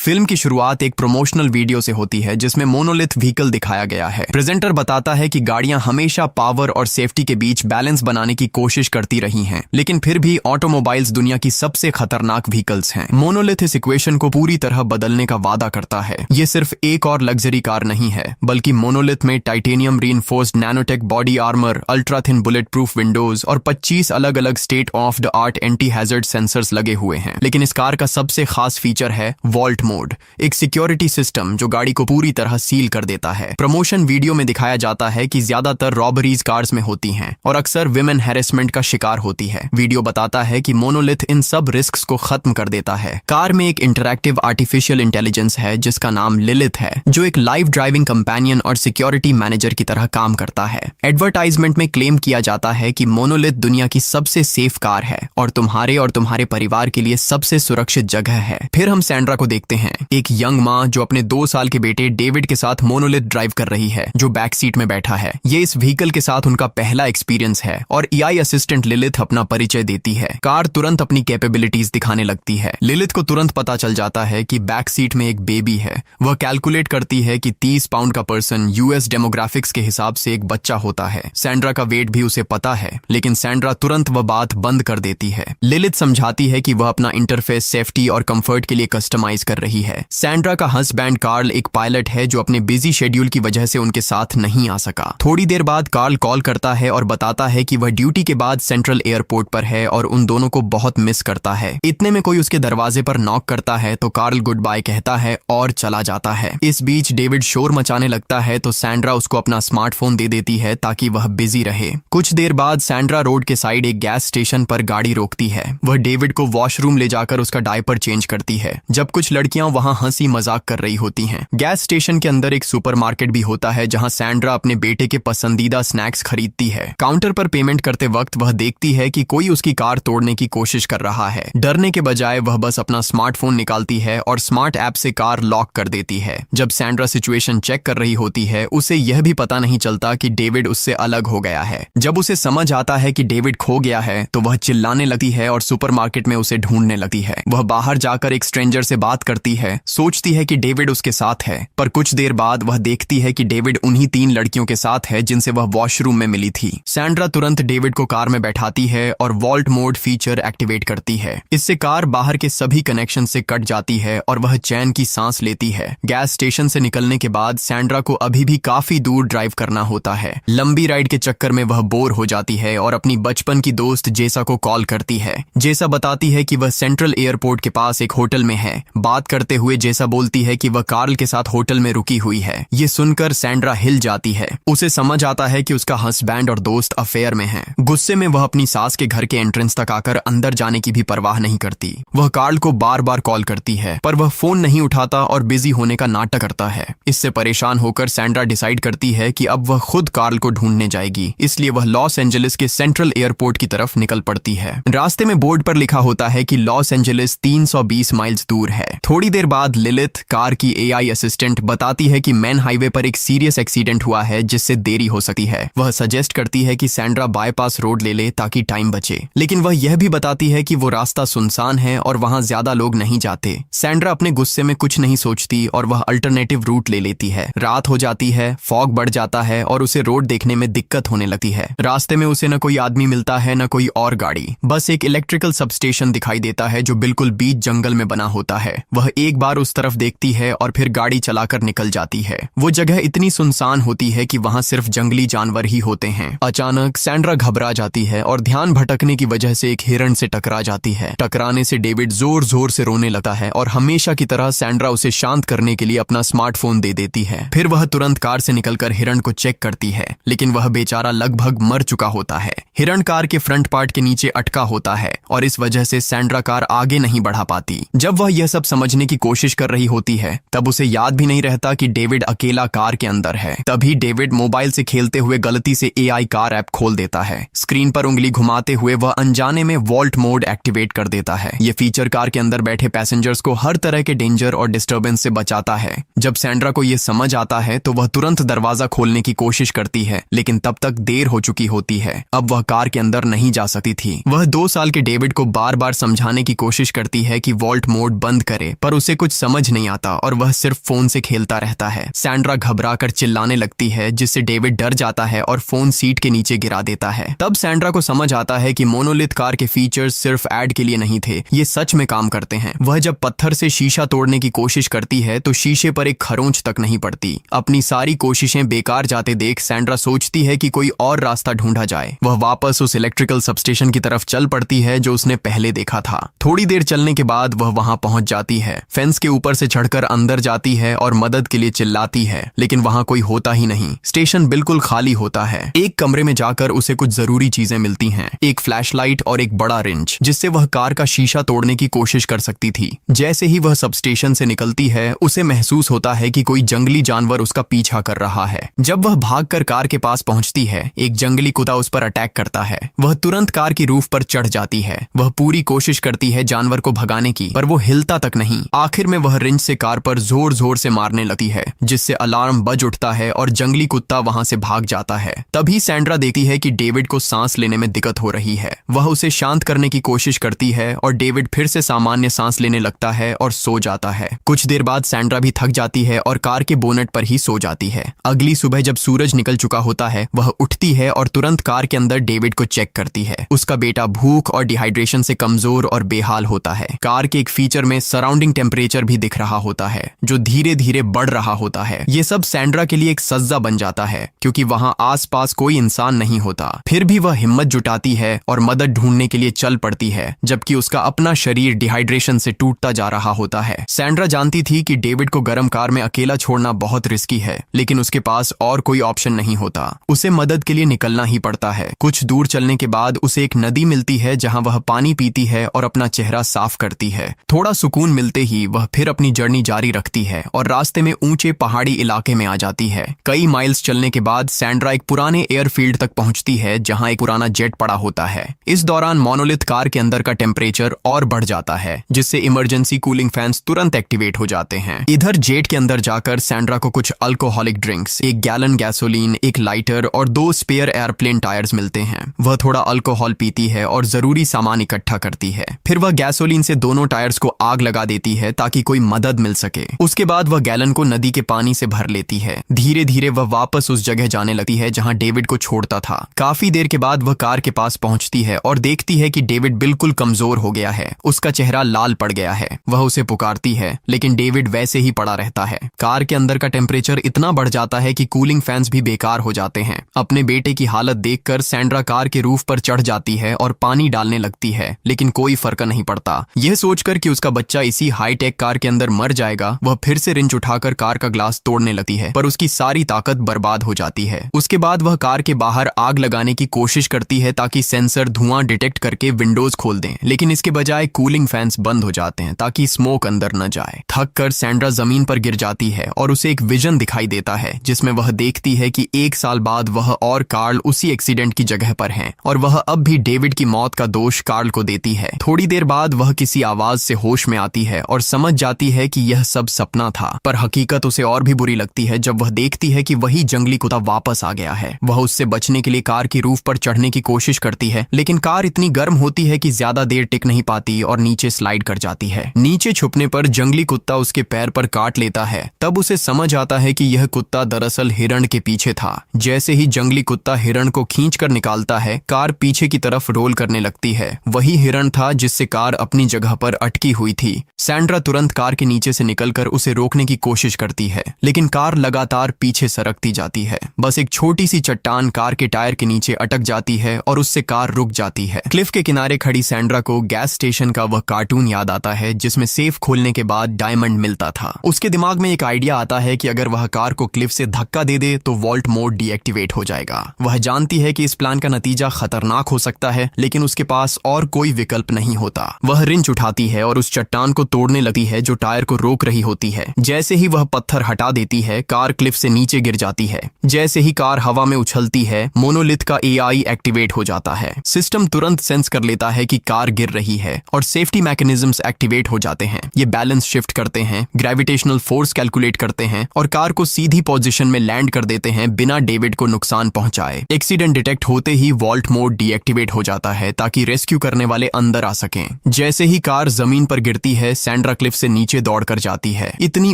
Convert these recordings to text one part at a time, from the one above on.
Film की शुरुआत एक प्रमोशनल वीडियो से होती है जिसमें मोनोलिथ व्हीकल दिखाया गया है। प्रेजेंटर बताता है कि गाड़ियां हमेशा पावर और सेफ्टी के बीच बैलेंस बनाने की कोशिश करती रही हैं, लेकिन फिर भी ऑटोमोबाइल्स दुनिया की सबसे खतरनाक व्हीकल्स हैं। मोनोलिथ इस इक्वेशन को पूरी तरह बदलने का वादा करता है। ये सिर्फ एक और लग्जरी कार नहीं है, बल्कि मोनोलिथ में titanium reinforced nanotech body armour, ultra thin bullet proof Windows और 25 अलग अलग state of the art anti hazard sensors लगे हुए हैं। लेकिन इस कार का सबसे खास फीचर है वॉल्ट मोड, एक सिक्योरिटी सिस्टम जो गाड़ी को पूरी तरह सील कर देता है। प्रमोशन वीडियो में दिखाया जाता है कि ज्यादातर रॉबरीज कार्स में होती हैं और अक्सर विमेन हैरेसमेंट का शिकार होती है। वीडियो बताता है कि मोनोलिथ इन सब रिस्क्स को खत्म कर देता है। कार में एक इंटरैक्टिव आर्टिफिशियल इंटेलिजेंस है जिसका नाम लिलिथ है, जो एक लाइव ड्राइविंग कंपेनियन और सिक्योरिटी मैनेजर की तरह काम करता है। एडवर्टाइजमेंट में क्लेम किया जाता है कि मोनोलिथ दुनिया की सबसे सेफ कार है और तुम्हारे परिवार के लिए सबसे सुरक्षित जगह है। फिर हम सैंड्रा को देखते हैं, एक यंग माँ जो अपने 2 साल के बेटे डेविड के साथ मोनोलिथ ड्राइव कर रही है, जो बैक सीट में बैठा है। ये इस व्हीकल के साथ उनका पहला एक्सपीरियंस है और एआई असिस्टेंट लिलिथ अपना परिचय देती है। कार तुरंत अपनी कैपेबिलिटीज दिखाने लगती है। लिलिथ को तुरंत पता चल जाता है कि बैक सीट में एक बेबी है। वह कैलकुलेट करती है कि 30 पाउंड का पर्सन यूएस डेमोग्राफिक्स के हिसाब से एक बच्चा होता है। सैंड्रा का वेट भी उसे पता है, लेकिन सैंड्रा तुरंत वह बात बंद कर देती है। लिलिथ समझाती है कि वह अपना इंटरफेस सेफ्टी और कंफर्ट के लिए कस्टमाइज कर रही है। सैंड्रा का हस्बैंड कार्ल एक पायलट है जो अपने बिजी शेड्यूल की वजह से उनके साथ नहीं आ सका। थोड़ी देर बाद कार्ल कॉल करता है और बताता है कि वह ड्यूटी के बाद सेंट्रल एयरपोर्ट पर है और उन दोनों को बहुत मिस करता है। इतने में कोई उसके दरवाजे पर नॉक करता है तो कार्ल गुड बाय कहता है और चला जाता है। इस बीच डेविड शोर मचाने लगता है तो सैंड्रा उसको अपना स्मार्टफोन दे देती है ताकि वह बिजी रहे। कुछ देर बाद सैंड्रा रोड के साइड एक गैस स्टेशन पर गाड़ी रोकती है। वह डेविड को वॉशरूम ले जाकर उसका डायपर चेंज करती है, जब कुछ लड़कियां वहां हंसी मजाक कर रही होती हैं। गैस स्टेशन के अंदर एक सुपरमार्केट भी होता है जहां सैंड्रा अपने बेटे के पसंदीदा स्नैक्स खरीदती है। काउंटर पर पेमेंट करते वक्त वह देखती है कि कोई उसकी कार तोड़ने की कोशिश कर रहा है। डरने के बजाय वह बस अपना स्मार्टफोन निकालती है और स्मार्ट ऐप से कार लॉक कर देती है। जब सैंड्रा सिचुएशन चेक कर रही होती है, उसे यह भी पता नहीं चलता कि डेविड उससे अलग हो गया है। जब उसे समझ आता है कि डेविड खो गया है तो वह चिल्लाने लगती है और सुपरमार्केट में उसे ढूंढने लगती है। वह बाहर जाकर एक स्ट्रेंजर से बात करती है, सोचती है कि डेविड उसके साथ है, पर कुछ देर बाद वह देखती है कि डेविड उन्हीं 3 लड़कियों के साथ है जिनसे वह वॉशरूम में मिली थी। सैंड्रा तुरंत डेविड को कार में बैठाती है और वॉल्ट मोड फीचर एक्टिवेट करती है। इससे कार बाहर के सभी कनेक्शन से कट जाती है और वह चैन की सांस लेती है। गैस स्टेशन से निकलने के बाद सैंड्रा को अभी भी काफी दूर ड्राइव करना होता है। लंबी राइड के चक्कर में वह बोर हो जाती है और अपनी बचपन की दोस्त जेसा को कॉल करती है। जेसा बताती है कि वह सेंट्रल एयरपोर्ट के पास एक होटल में है। बात करते हुए जेसा बोलती है कि वह कार्ल के साथ होटल में रुकी हुई है। ये सुनकर सैंड्रा हिल जाती है। उसे समझ आता है कि उसका हस्बैंड और दोस्त अफेयर में हैं। गुस्से में वह अपनी सास के घर के एंट्रेंस तक आकर अंदर जाने की भी परवाह नहीं करती। वह कार्ल को बार बार कॉल करती है, पर वह फोन नहीं उठाता और बिजी होने का नाटक करता है। इससे परेशान होकर सैंड्रा डिसाइड करती है कि अब वह खुद कार्ल को ढूंढने जाएगी। इसलिए वह लॉस एंजलिस के सेंट्रल एयरपोर्ट की तरफ निकल पड़ती है। रास्ते में बोर्ड पर लिखा होता है कि लॉस एंजलिस 320 माइल्स दूर है। थोड़ी देर बाद लिलिथ, कार की एआई असिस्टेंट, बताती है कि मेन हाईवे पर एक सीरियस एक्सीडेंट हुआ है जिससे देरी हो सकती है। वह सजेस्ट करती है कि सैंड्रा बाईपास रोड ले ले ताकि टाइम बचे, लेकिन वह यह भी बताती है कि वो रास्ता सुनसान है और वहां ज्यादा लोग नहीं जाते। सैंड्रा अपने गुस्से में कुछ नहीं सोचती और वह अल्टरनेटिव रूट ले लेती है। रात हो जाती है, फॉग बढ़ जाता है और उसे रोड देखने में दिक्कत होने लगती है। रास्ते में उसे न कोई आदमी मिलता है न कोई और गाड़ी, बस एक इलेक्ट्रिकल सबस्टेशन दिखाई देता है जो बिल्कुल बीच जंगल में बना होता है। वह एक बार उस तरफ देखती है और फिर गाड़ी चलाकर निकल जाती है। वो जगह इतनी सुनसान होती है कि वहां सिर्फ जंगली जानवर ही होते हैं। अचानक सैंड्रा घबरा जाती है और ध्यान भटकने की वजह से एक हिरण से टकरा जाती है। टकराने से डेविड जोर जोर से रोने लगता है और हमेशा की तरह सैंड्रा उसे शांत करने के लिए अपना स्मार्टफोन दे देती है। फिर वह तुरंत कार से निकलकर हिरण को चेक करती है, लेकिन वह बेचारा लगभग मर चुका होता है। हिरण कार के फ्रंट पार्ट के नीचे अटका होता है और इस वजह से सैंड्रा कार आगे नहीं बढ़ा पाती। जब वह यह सब समझने की कोशिश कर रही होती है तब उसे याद भी नहीं रहता कि डेविड अकेला कार के अंदर है। तभी डेविड मोबाइल से खेलते हुए गलती से एआई कार ऐप खोल देता है। स्क्रीन पर उंगली घुमाते हुए वह अनजाने में वॉल्ट मोड एक्टिवेट कर देता है। ये फीचर कार के अंदर बैठे पैसेंजर्स को हर तरह के डेंजर और डिस्टर्बेंस से बचाता है। जब सैंड्रा को यह समझ आता है तो वह तुरंत दरवाजा खोलने की कोशिश करती है, लेकिन तब तक देर हो चुकी होती है। अब वह कार के अंदर नहीं जा सकती थी। वह 2 साल के डेविड को बार बार समझाने की कोशिश करती है कि वॉल्ट मोड बंद करे, पर पर उसे कुछ समझ नहीं आता और वह सिर्फ फोन से खेलता रहता है। सैंड्रा घबरा कर चिल्लाने लगती है, जिससे डेविड डर जाता है और फोन सीट के नीचे गिरा देता है। तब सैंड्रा को समझ आता है कि मोनोलिथ कार के फीचर्स सिर्फ ऐड के लिए नहीं थे, ये सच में काम करते हैं। वह जब पत्थर से शीशा तोड़ने की कोशिश करती है तो शीशे पर एक खरोंच तक नहीं पड़ती। अपनी सारी कोशिशें बेकार जाते देख सैंड्रा सोचती है कि कोई और रास्ता ढूंढा जाए। वह वापस उस इलेक्ट्रिकल सबस्टेशन की तरफ चल पड़ती है जो उसने पहले देखा था। थोड़ी देर चलने के बाद वह वहां पहुंच जाती है, फेंस के ऊपर से चढ़कर अंदर जाती है और मदद के लिए चिल्लाती है, लेकिन वहां कोई होता ही नहीं। स्टेशन बिल्कुल खाली होता है। एक कमरे में जाकर उसे कुछ जरूरी चीजें मिलती हैं, एक फ्लैशलाइट और एक बड़ा रिंच, जिससे वह कार का शीशा तोड़ने की कोशिश कर सकती थी। जैसे ही वह सबस्टेशन से निकलती है, उसे महसूस होता है कि कोई जंगली जानवर उसका पीछा कर रहा है। जब वह भागकर कार के पास पहुंचती है, एक जंगली कुत्ता उस पर अटैक करता है। वह तुरंत कार की रूफ पर चढ़ जाती है। वह पूरी कोशिश करती है जानवर को भगाने की, पर वो हिलता तक नहीं। आखिर में वह रिंच से कार पर जोर जोर से मारने लगती है, जिससे अलार्म बज उठता है और जंगली कुत्ता वहां से भाग जाता है। तभी सैंड्रा देखती है कि डेविड को सांस लेने में दिक्कत हो रही है। वह उसे शांत करने की कोशिश करती है और डेविड फिर से सामान्य सांस लेने लगता है और सो जाता है। कुछ देर बाद सैंड्रा भी थक जाती है और कार के बोनेट पर ही सो जाती है। अगली सुबह जब सूरज निकल चुका होता है, वह उठती है और तुरंत कार के अंदर डेविड को चेक करती है। उसका बेटा भूख और डिहाइड्रेशन से कमजोर और बेहाल होता है। कार के एक फीचर में सराउंडिंग टेम्परेचर भी दिख रहा होता है, जो धीरे धीरे बढ़ रहा होता है। ये सब सैंड्रा के लिए एक सज्जा बन जाता है, क्योंकि वहां आसपास कोई इंसान नहीं होता। फिर भी वह हिम्मत जुटाती है और मदद ढूंढने के लिए चल पड़ती है, जबकि उसका अपना शरीर डिहाइड्रेशन से टूटता जा रहा होता है। सैंड्रा जानती थी कि डेविड को गर्म कार में अकेला छोड़ना बहुत रिस्की है, लेकिन उसके पास और कोई ऑप्शन नहीं होता। उसे मदद के लिए निकलना ही पड़ता है। कुछ दूर चलने के बाद उसे एक नदी मिलती है, जहां वह पानी पीती है और अपना चेहरा साफ करती है। थोड़ा सुकून मिलते ही वह फिर अपनी जर्नी जारी रखती है और रास्ते में ऊंचे पहाड़ी इलाके में आ जाती है। कई माइल्स चलने के बाद सैंड्रा एक पुराने एयरफील्ड तक पहुंचती है, जहां एक पुराना जेट पड़ा होता है। इस दौरान मोनोलिथ कार के अंदर का टेम्परेचर और बढ़ जाता है, जिससे इमरजेंसी कूलिंग फैंस तुरंत एक्टिवेट हो जाते हैं। इधर जेट के अंदर जाकर सैंड्रा को कुछ अल्कोहलिक ड्रिंक्स, 1 गैलन गैसोलीन, एक लाइटर और 2 स्पेयर एयरप्लेन टायर्स मिलते हैं। वह थोड़ा अल्कोहल पीती है और जरूरी सामान इकट्ठा करती है। फिर वह गैसोलीन से दोनों टायर्स को आग लगा देती है ताकि कोई मदद मिल सके। उसके बाद वह गैलन को नदी के पानी से भर लेती है। धीरे धीरे वह वापस उस जगह जाने लगती है जहां डेविड को छोड़ता था। काफी देर के बाद वह कार के पास पहुंचती है और देखती है कि डेविड बिल्कुल कमजोर हो गया है। उसका चेहरा लाल पड़ गया है। वह उसे पुकारती है, लेकिन डेविड वैसे ही पड़ा रहता है। कार के अंदर का टेम्परेचर इतना बढ़ जाता है कि कूलिंग फैंस भी बेकार हो जाते हैं। अपने बेटे की हालत देखकर सैंड्रा कार के रूफ पर चढ़ जाती है और पानी डालने लगती है, लेकिन कोई फर्क नहीं पड़ता। यह सोचकर कि उसका बच्चा इसी हाईटेक कार के अंदर मर जाएगा, वह फिर से रिंच उठाकर कार का ग्लास तोड़ने लगती है, पर उसकी सारी ताकत बर्बाद हो जाती है। उसके बाद वह कार के बाहर आग लगाने की कोशिश करती है ताकि सेंसर धुआं डिटेक्ट करके विंडोज खोल दें, लेकिन इसके बजाय कूलिंग फैंस बंद हो जाते हैं ताकि स्मोक अंदर न जाए। थक कर सैंड्रा जमीन पर गिर जाती है और उसे एक विजन दिखाई देता है, जिसमें वह देखती है कि 1 साल बाद वह और कार्ल उसी एक्सीडेंट की जगह पर हैं और वह अब भी डेविड की मौत का दोष कार्ल को देती है। थोड़ी देर बाद वह किसी आवाज से होश में आती है और समझ जाती है कि यह सब सपना था, पर हकीकत उसे और भी बुरी लगती है जब वह देखती है कि वही जंगली कुत्ता वापस आ गया है। वह उससे बचने के लिए कार की रूफ पर चढ़ने की कोशिश करती है, लेकिन कार इतनी गर्म होती है कि ज्यादा देर टिक नहीं पाती और नीचे स्लाइड कर जाती है। नीचे छुपने पर जंगली कुत्ता उसके पैर पर काट लेता है। तब उसे समझ आता है कि यह कुत्ता दरअसल हिरण के पीछे था। जैसे ही जंगली कुत्ता हिरण को खींच कर निकालता है, कार पीछे की तरफ रोल करने लगती है। वही हिरण था जिससे कार अपनी जगह पर अटकी हुई थी। सैंड्रा तुरंत कार के नीचे से निकलकर उसे रोकने की कोशिश करती है, लेकिन कार लगातार पीछे सरकती जाती है। बस एक छोटी सी चट्टान कार के टायर के नीचे अटक जाती है और उससे कार रुक जाती है। क्लिफ के किनारे खड़ी सैंड्रा को गैस स्टेशन का वह कार्टून याद आता है जिसमें सेफ खोलने के बाद डायमंड मिलता था। उसके दिमाग में एक आइडिया आता है कि अगर वह कार को क्लिफ से धक्का दे दे तो वॉल्ट मोड डीएक्टिवेट हो जाएगा। वह जानती है कि इस प्लान का नतीजा खतरनाक हो सकता है, लेकिन उसके पास और कोई विकल्प नहीं होता। वह रिंच उठाती है और उस चट्टान को तोड़ने लगती है जो टायर को रोक रही होती है। जैसे ही वह पत्थर हटा देती है, कार क्लिफ से नीचे गिर जाती है। जैसे ही कार हवा में उछलती है, मोनोलिथ का एआई एक्टिवेट हो जाता है। सिस्टम तुरंत सेंस कर लेता है कि कार गिर रही है और सेफ्टी मैकेनिज्म्स एक्टिवेट हो जाते हैं। ये बैलेंस शिफ्ट करते हैं, ग्रेविटेशनल फोर्स कैलकुलेट करते हैं और कार को सीधी पोजीशन में लैंड कर देते हैं बिना डेविड को नुकसान पहुंचाए। एक्सीडेंट डिटेक्ट होते ही वॉल्ट मोड डीएक्टिवेट हो जाता है ताकि रेस्क्यू करने वाले अंदर आ सकें। जैसे ही कार जमीन पर गिरती है, सैंड्रा सैंड्रा क्लिफ से नीचे दौड़कर जाती है। इतनी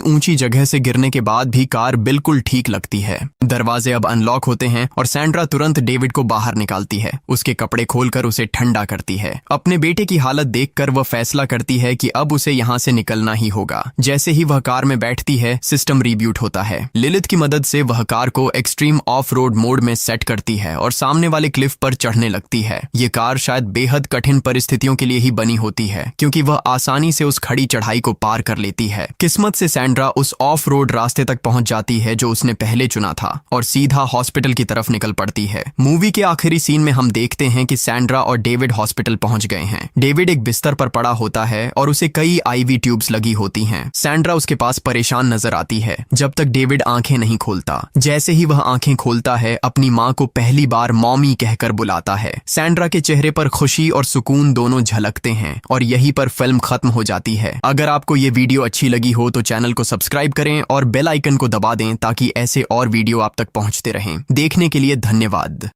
ऊंची जगह से गिरने के बाद भी कार बिल्कुल ठीक लगती है। दरवाजे अब अनलॉक होते हैं और सैंड्रा तुरंत डेविड को बाहर निकालती है। उसके कपड़े खोलकर उसे ठंडा करती है। अपने बेटे की हालत देखकर वह फैसला करती है कि अब उसे यहाँ से निकलना ही होगा। जैसे ही वह कार में बैठती है, सिस्टम रीब्यूट होता है। लिलिथ की मदद से वह कार को एक्सट्रीम ऑफ रोड मोड में सेट करती है और सामने वाले क्लिफ पर चढ़ने लगती है। ये कार शायद बेहद कठिन परिस्थितियों के लिए ही बनी होती है, क्योंकि वह आसानी से उस खड़ी चढ़ाई को पार कर लेती है। किस्मत से सैंड्रा उस ऑफ रोड रास्ते तक पहुंच जाती है जो उसने पहले चुना था और सीधा हॉस्पिटल की तरफ निकल पड़ती है। मूवी के आखिरी सीन में हम देखते हैं कि सैंड्रा और डेविड हॉस्पिटल पहुंच गए हैं। डेविड एक बिस्तर पर पड़ा होता है और उसे कई आईवी ट्यूब्स लगी होती हैं। सैंड्रा उसके पास परेशान नजर आती है जब तक डेविड आंखें नहीं खोलता। जैसे ही वह आंखें खोलता है, अपनी माँ को पहली बार मॉमी कहकर बुलाता है। सैंड्रा के चेहरे पर खुशी और सुकून दोनों झलकते हैं और यहीं पर फिल्म खत्म हो जाती है। अगर आपको ये वीडियो अच्छी लगी हो तो चैनल को सब्सक्राइब करें और बेल आइकन को दबा दें ताकि ऐसे और वीडियो आप तक पहुंचते रहें। देखने के लिए धन्यवाद।